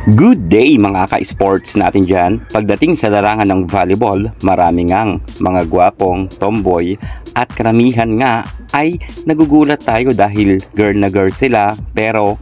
Good day mga ka-sports natin dyan. Pagdating sa larangan ng volleyball, marami ngang mga gwapong tomboy at karamihan nga ay nagugulat tayo dahil girl na girl sila, pero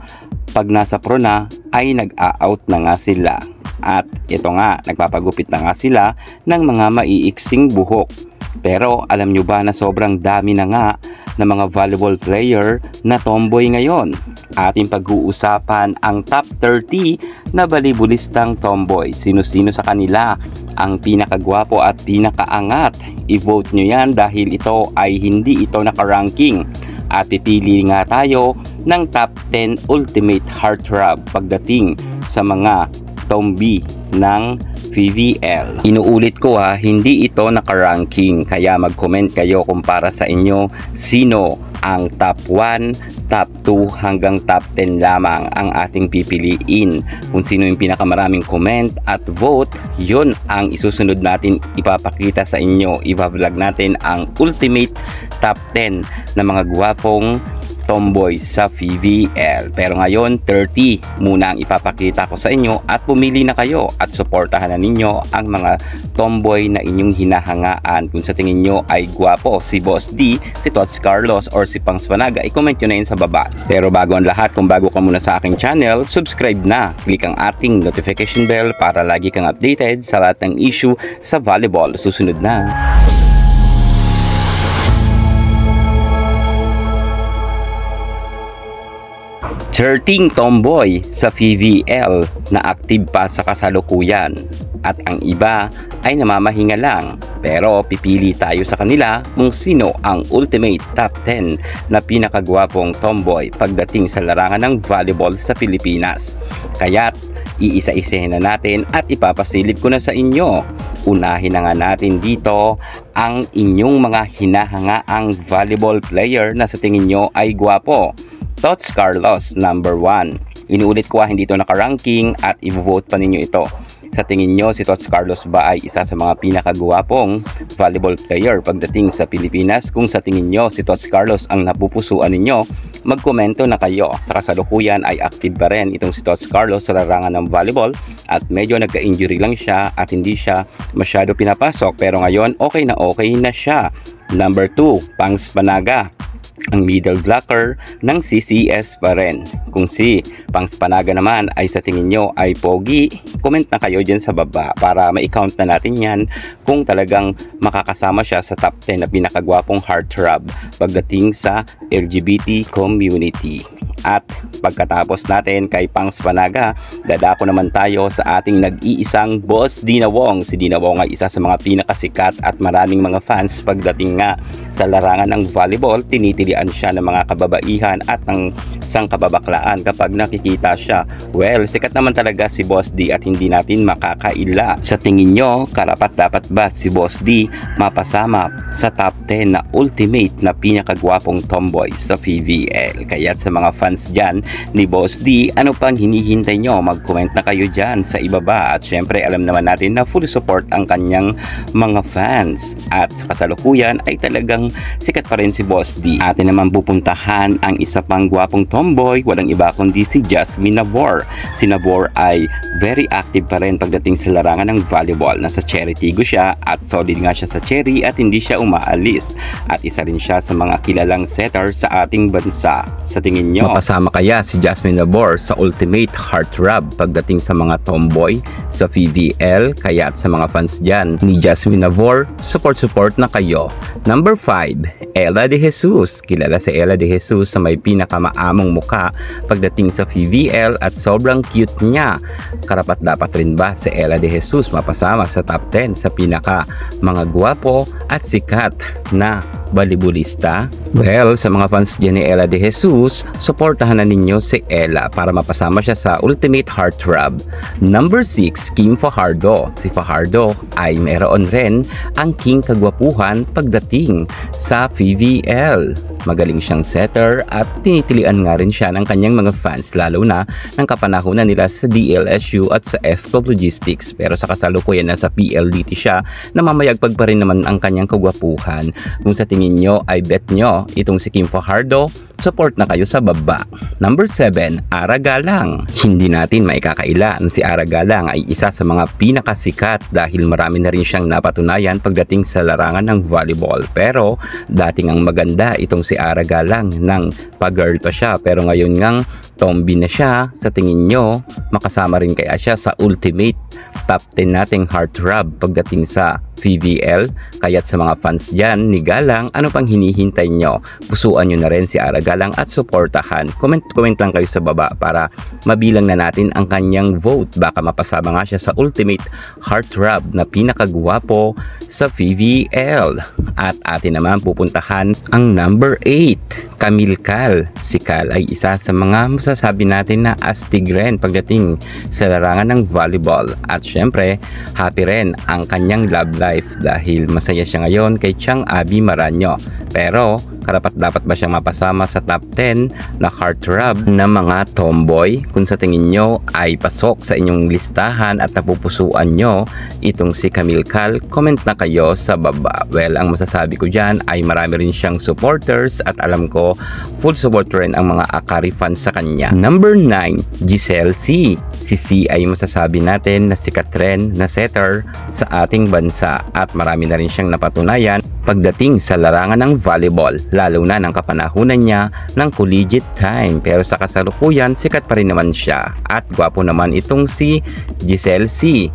pag nasa pro na ay nag-a-out na nga sila. At ito nga, nagpapagupit na nga sila ng mga maiiksing buhok. Pero alam nyo ba na sobrang dami na nga ng mga volleyball player na tomboy ngayon? Ating pag-uusapan ang top 30 na volleyballistang tomboy. Sino-sino sa kanila ang pinakagwapo at pinakaangat? I-vote nyo yan dahil ito ay hindi ito nakaranking. At pipili nga tayo ng top 10 ultimate heartthrob pagdating sa mga tomboy ng VVL. Inuulit ko hindi ito nakaranking, kaya mag-comment kayo kung para sa inyo sino ang top 1, top 2 hanggang top 10 lamang ang ating pipiliin. Kung sino yung pinakamaraming comment at vote, yun ang isusunod natin ipapakita sa inyo. Iba-vlog natin ang ultimate top 10 na mga gwapong tomboy sa VVL. Pero ngayon 30 muna ang ipapakita ko sa inyo at pumili na kayo at suportahan na ninyo ang mga tomboy na inyong hinahangaan. Kung sa tingin nyo ay gwapo si Boss D, si Tots Carlos or si Pangs Panaga, i-comment nyo na yun sa baba. Pero bago ang lahat, kung bago ka muna sa aking channel, subscribe na, click ang ating notification bell para lagi kang updated sa lahat ng issue sa volleyball. Susunod na. 13 tomboy sa VVL na active pa sa kasalukuyan at ang iba ay namamahinga lang, pero pipili tayo sa kanila kung sino ang ultimate top 10 na pinakagwapong tomboy pagdating sa larangan ng volleyball sa Pilipinas. Kaya't iisa-isahin na natin at ipapasilip ko na sa inyo. Unahin na nga natin dito ang inyong mga hinahangaang volleyball player na sa tingin nyo ay gwapo. Tots Carlos, number 1. Inuulit ko hindi ito nakaranking at i-vote pa ninyo ito. Sa tingin nyo, si Tots Carlos ba ay isa sa mga pinakagwapong volleyball player pagdating sa Pilipinas? Kung sa tingin nyo, si Tots Carlos ang napupusuan ninyo, magkomento na kayo. Sa kasalukuyan ay active pa rin itong si Tots Carlos sa larangan ng volleyball at medyo nagka-injury lang siya at hindi siya masyado pinapasok, pero ngayon okay na siya. Number 2, Pangs Panaga, ang middle blocker ng CCS pa rin. Kung si Pangs Panaga naman ay sa tingin nyo ay pogi, comment na kayo dyan sa baba para ma-count na natin yan kung talagang makakasama siya sa top 10 na pinakagwapong heartthrob pagdating sa LGBT community. At pagkatapos natin kay Pangs Panaga, dadako naman tayo sa ating nag-iisang Boss Dina Wong. Si Dina Wong ay isa sa mga pinakasikat at maraming mga fans pagdating nga sa larangan ng volleyball. Tinitilian siya ng mga kababaihan at ng isang kababaklaan kapag nakikita siya. Well, sikat naman talaga si Boss D at hindi natin makakaila. Sa tingin nyo, karapat dapat ba si Boss D mapasama sa top 10 na ultimate na pinakagwapong tomboy sa VVL? Kaya sa mga fans dyan ni Boss D, ano pang hinihintay nyo? Mag-comment na kayo dyan sa ibaba. At syempre, alam naman natin na full support ang kanyang mga fans. At sa kasalukuyan ay talagang sikat pa rin si Boss D. Atin naman pupuntahan ang isa pang gwapong tomboy, walang iba kundi si Jasmine Nabor. Si Nabor ay very active pa rin pagdating sa larangan ng volleyball. Nasa Cherry Tigo siya at solid nga siya sa Cherry at hindi siya umaalis. At isa rin siya sa mga kilalang setter sa ating bansa. Sa tingin nyo, mapasama kaya si Jasmine Nabor sa ultimate heartthrob pagdating sa mga tomboy sa VVL? Kaya at sa mga fans dyan ni Jasmine Nabor, support na kayo. Number 5, Ella De Jesus. Kilala si Ella De Jesus sa may pinakamaamong muka pagdating sa VVL at sobrang cute niya. Karapat dapat rin ba si Ella De Jesus mapasama sa top 10 sa pinaka mga gwapo at sikat na volleyballista? Well, sa mga fans dyan ni Ella De Jesus, suportahan na ninyo si Ella para mapasama siya sa ultimate heartthrob. Number 6, Kim Fajardo. Si Fajardo ay meron rin ang king kagwapuhan pagdating sa VVL. Magaling siyang setter at tinitilian nga rin siya ng kanyang mga fans, lalo na ng kapanahunan nila sa DLSU at sa FCO Logistics. Pero sa kasalukuyan na sa PLDT siya, namamayagpag pa rin naman ang kanyang kagwapuhan. Kung sa tingin nyo ay bet nyo itong si Kim Fajardo, support na kayo sa baba. Number 7, Ara Galang. Hindi natin maikakaila na si Ara Galang ay isa sa mga pinakasikat dahil marami na rin siyang napatunayan pagdating sa larangan ng volleyball. Pero dating ang maganda itong si Ara Galang nang pag-girl pa siya, pero ngayon ngang tomboy na siya. Sa tingin nyo, makasama rin kaya siya sa ultimate top 10 nating heartthrob pagdating sa VVL? Kaya't sa mga fans dyan ni Galang, ano pang hinihintay nyo? Pusuan nyo na rin si Ara Galang at suportahan. Comment lang kayo sa baba para mabilang na natin ang kanyang vote. Baka mapasama nga siya sa ultimate heartthrob na pinakagwapo sa VVL. At atin naman pupuntahan ang number 8, Camille Cal. Si Cal ay isa sa mga masasabi natin na astig rin pagdating sa larangan ng volleyball. At syempre, happy rin ang kanyang love life dahil masaya siya ngayon kay Chang Abby Maranyo. Pero karapat dapat ba siyang mapasama sa top 10 na heartthrob na mga tomboy? Kung sa tingin nyo ay pasok sa inyong listahan at napupusuan nyo itong si Camille Cal, comment na kayo sa baba. Well, ang masasabi ko dyan ay marami rin siyang supporters at alam ko full support rin ang mga Akari fans sa kanya. Number 9, Giselle C. Si C ay masasabi natin na sikat rin na setter sa ating bansa at marami na rin siyang napatunayan pagdating sa larangan ng volleyball, lalo na ng kapanahunan niya ng collegiate time. Pero sa kasalukuyan, sikat pa rin naman siya at gwapo naman itong si Giselle C.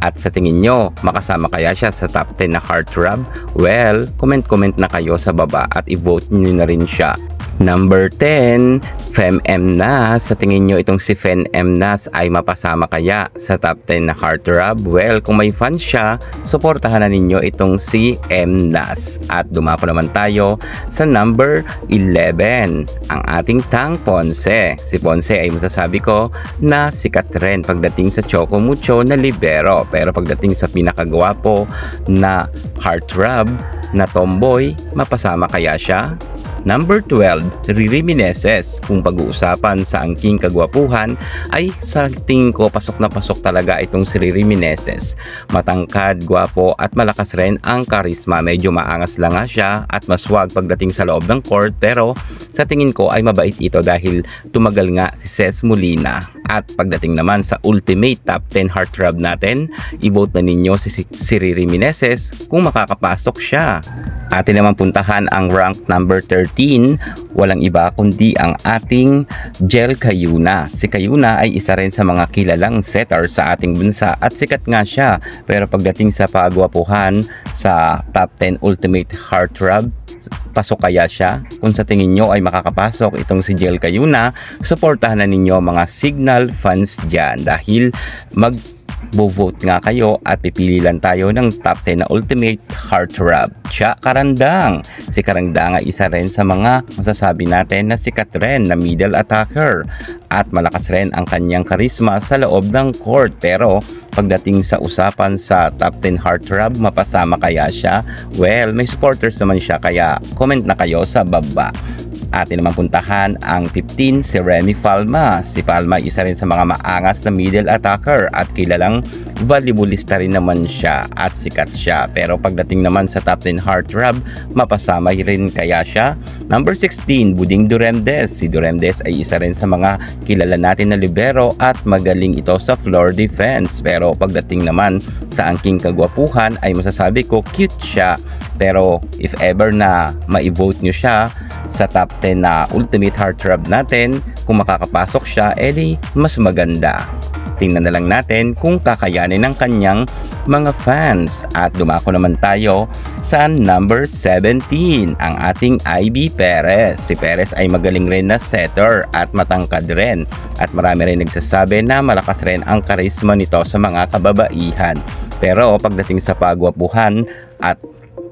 At sa tingin nyo, makasama kaya siya sa top 10 na heartthrob? Well, comment na kayo sa baba at i-vote nyo na rin siya. Number 10, Fem Mnas. Sa tingin nyo itong si Fem Mnas ay mapasama kaya sa top 10 na heartthrob? Well, kung may fan siya, suportahan na ninyo itong si Mnas. At dumako naman tayo sa number 11, ang ating Tang Ponce. Si Ponce ay masasabi ko na sikat rin pagdating sa Choco Mucho na libero. Pero pagdating sa pinakagwapo na heartthrob na tomboy, mapasama kaya siya? Number 12, Riri Meneses. Kung pag-uusapan sa angking kagwapuhan ay sa tingin ko pasok na pasok talaga itong si Riri Meneses. Matangkad, gwapo at malakas rin ang karisma. Medyo maangas lang nga siya at maswag pagdating sa loob ng court, pero sa tingin ko ay mabait ito dahil tumagal nga si Ces Molina. At pagdating naman sa ultimate top 10 heartthrob natin, i-vote na ninyo si Riri Meneses kung makakapasok siya. Atin naman puntahan ang rank number 13, walang iba kundi ang ating Jel Cayuna. Si Cayuna ay isa rin sa mga kilalang setter sa ating bansa at sikat nga siya. Pero pagdating sa pagwapuhan sa top 10 ultimate heartthrob, pasok kaya siya? Kung sa tingin nyo ay makakapasok itong si Jel Cayuna, suportahan na ninyo mga Signal fans dyan dahil vote nga kayo at pipili lang tayo ng top 10 na ultimate heartthrob. Siya Karandang. Si Karandang ay isa rin sa mga masasabi natin na sikat rin na middle attacker at malakas rin ang kanyang karisma sa loob ng court. Pero pagdating sa usapan sa top 10 heartthrob, mapasama kaya siya? Well, may supporters naman siya kaya comment na kayo sa baba. Atin naman puntahan ang 15, si Remy Palma. Si Palma isa rin sa mga maangas na middle attacker at kilalang volleyballista rin naman siya at sikat siya. Pero pagdating naman sa top 10 heartthrob, mapasama rin kaya siya? Number 16, Buding Duremdes. Si Duremdes ay isa rin sa mga kilala natin na libero at magaling ito sa floor defense. Pero pagdating naman sa angking kagwapuhan ay masasabi ko cute siya. Pero if ever na ma-vote nyo siya sa top 10 na ultimate heartthrob natin, kung makakapasok siya, edi mas maganda. Tingnan na lang natin kung kakayanin ng kanyang mga fans. At dumako naman tayo sa number 17, ang ating Ivy Perez. Si Perez ay magaling rin na setter at matangkad rin. At marami rin nagsasabi na malakas rin ang karisma nito sa mga kababaihan. Pero pagdating sa pagwapuhan at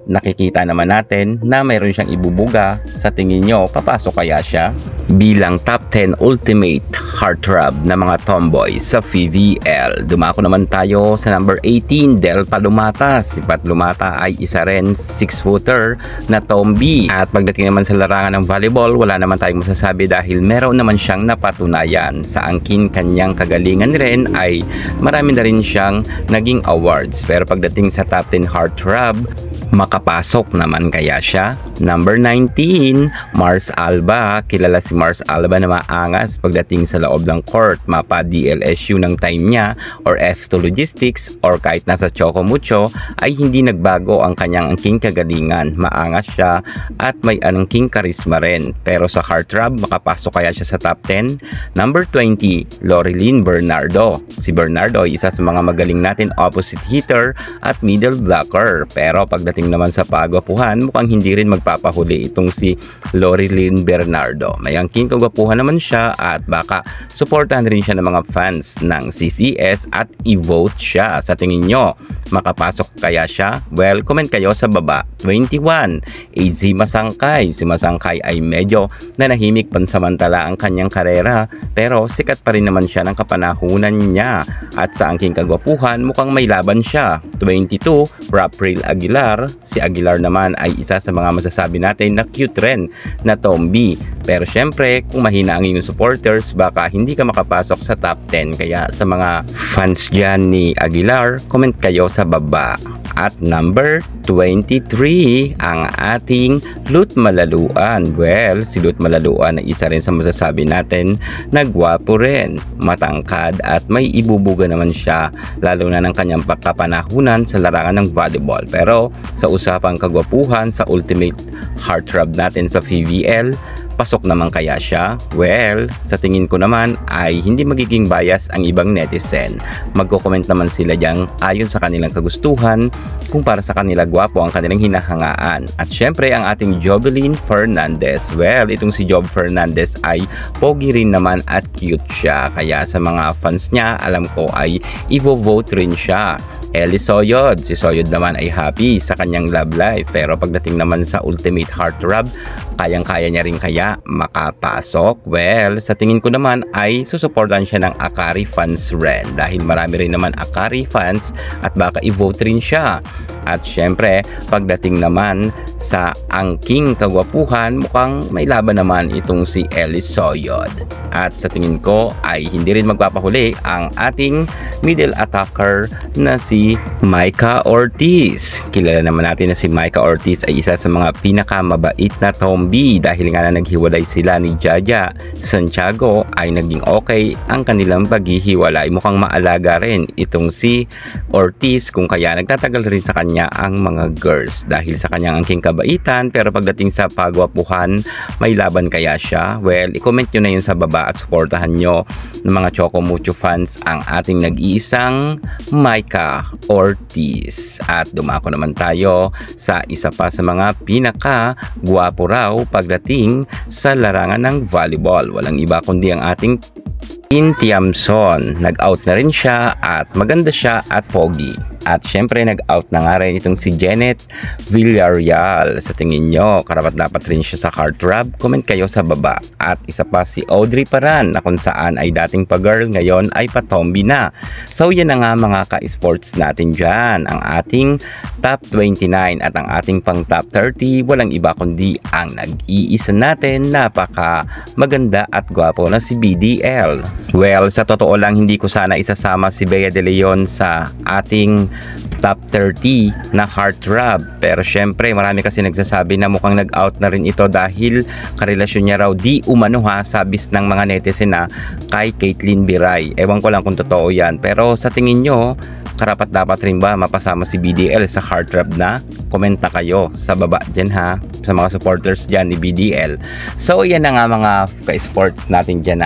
nakikita naman natin na mayroon siyang ibubuga, sa tingin nyo, papasok kaya siya bilang top 10 ultimate heartthrob na mga tomboy sa VVL? Dumako naman tayo sa number 18, Del Palumata. Si Pat Lumata ay isa rin 6-footer na tomboy. At pagdating naman sa larangan ng volleyball, wala naman tayong masasabi dahil meron naman siyang napatunayan. Sa angkin kanyang kagalingan rin ay marami na rin siyang naging awards. Pero pagdating sa top 10 heartthrob, Makapasok naman kaya siya? Number 19, Mars Alba. Kilala si Mars Alba na maangas pagdating sa loob ng court, mapa DLSU ng time niya or F2 Logistics or kahit nasa Choco Mucho ay hindi nagbago ang kanyang angking kagalingan. Maangas siya at may anungking karisma rin. Pero sa heartthrob, makapasok kaya siya sa top 10? Number 20, Lorilyn Bernardo. Si Bernardo ay isa sa mga magaling natin opposite hitter at middle blocker. Pero pagdating naman sa pagwapuhan, mukhang hindi rin magpapahuli itong si Lorilyn Bernardo. May angking kagwapuhan naman siya at baka supportahan rin siya ng mga fans ng CCS at i-vote siya. Sa tingin nyo, makapasok kaya siya? Well, comment kayo sa baba. 21, AZ Masangkay. Si Masangkay ay medyo nanahimik pansamantala ang kanyang karera pero sikat pa rin naman siya ng kapanahunan niya at sa angking kagwapuhan mukhang may laban siya. 22, Rapril Aguilar. Si Aguilar naman ay isa sa mga masasabi natin na cute rin na tombi. Pero syempre, kung mahina ang inyong supporters, baka hindi ka makapasok sa top 10. Kaya sa mga fans dyan ni Aguilar, comment kayo sa baba. At number 23, ang ating Lut Malaluan. Well, si Lut Malaluan ay isa rin sa masasabi natin na gwapo rin, matangkad at may ibubuga naman siya lalo na ng kanyang pagkapanahunan sa larangan ng volleyball. Pero sa usapang kagwapuhan sa ultimate heartthrob natin sa PVL, pasok naman kaya siya? Well, sa tingin ko naman ay hindi magiging bias ang ibang netizen. Magko-comment naman sila diyang ayon sa kanilang kagustuhan kung para sa kanila gwapo ang kanilang hinahangaan. At syempre ang ating Jovelyn Fernandez. Well, itong si Job Fernandez ay pogi rin naman at cute siya. Kaya sa mga fans niya, alam ko ay i-vote rin siya. Eli Soyod. Si Soyod naman ay happy sa kanyang love life. Pero pagdating naman sa ultimate heartthrob, kayang-kaya niya rin kaya makapasok? Well, sa tingin ko naman ay susuportan siya ng Akari fans rin. Dahil marami rin naman Akari fans at baka i-vote rin siya. At syempre, pagdating naman sa angking kagwapuhan, mukhang may laban naman itong si Eli Soyod. At sa tingin ko ay hindi rin magpapahuli ang ating middle attacker na si Micah Ortiz. Kilala naman natin na si Micah Ortiz ay isa sa mga pinakamabait na tombi dahil nga na naghiwalay sila ni Jaja Santiago ay naging okay ang kanilang paghihiwalay. Mukhang maalaga rin itong si Ortiz kung kaya nagtatagal rin sa kanya ang mga girls dahil sa kanyang angking kabaitan. Pero pagdating sa pagwapuhan, may laban kaya siya? Well, i-comment nyo na yun sa baba at supportahan nyo ng mga Choco Mucho fans ang ating nag-iisang Micah Ortiz. At dumako naman tayo sa isa pa sa mga pinaka-gwapo raw pagdating sa larangan ng volleyball. Walang iba kundi ang ating Tiamson. Nag-out na rin siya at maganda siya at pogi. At syempre nag-out na nga rin itong si Janet Villarreal. Sa tingin nyo, karapat dapat rin siya sa heartthrob? Comment kayo sa baba. At isa pa si Audrey Paran na kung saan ay dating pa-girl, ngayon ay pa-tombi na. So yan na nga mga ka-sports natin dyan. Ang ating top 29 at ang ating pang top 30, walang iba kundi ang nag-iisa natin, napaka maganda at gwapo na si BDL. Well, sa totoo lang hindi ko sana isasama si Bea De Leon sa ating top 30 na heartthrob. Pero syempre marami kasi nagsasabi na mukhang nag-out na rin ito dahil karelasyon niya raw di umano sabis ng mga netizen na kay Caitlyn Biray. Ewan ko lang kung totoo yan. Pero sa tingin nyo, karapat dapat rin ba mapasama si BDL sa heartthrob na? Comment na kayo sa baba dyan ha, sa mga supporters dyan ni BDL. So yan na nga mga ka-sports natin dyan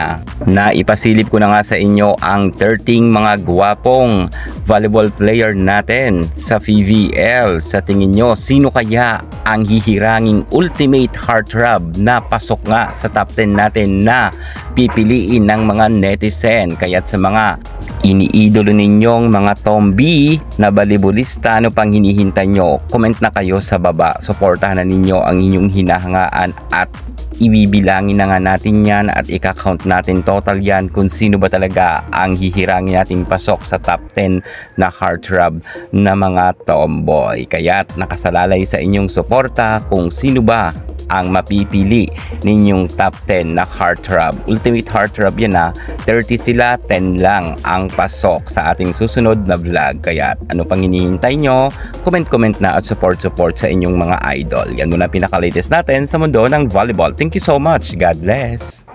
na ipasilip ko na nga sa inyo ang 13 mga gwapong volleyball player natin sa PVL. Sa tingin nyo, sino kaya ang hihiranging ultimate heartthrob na pasok nga sa top 10 natin na pipiliin ng mga netizen? Kaya't sa mga iniidolo ninyong mga tombi na balibulista, ano pang hinihintay nyo? Comment na kayo sa baba. Suportahan na ninyo ang inyong hinahangaan at ibibilangin na nga natin yan at ika-count natin total yan kung sino ba talaga ang hihirangin nating pasok sa top 10 na heartthrob na mga tomboy. Kaya't nakasalalay sa inyong suporta kung sino ba ang mapipili ninyong top 10 na heartthrob. Ultimate heartthrob yan ha. 30 sila, 10 lang ang pasok sa ating susunod na vlog. Kaya ano pang hinihintay nyo? Comment na at support sa inyong mga idol. Yan muna pinaka-latest natin sa mundo ng volleyball. Thank you so much. God bless.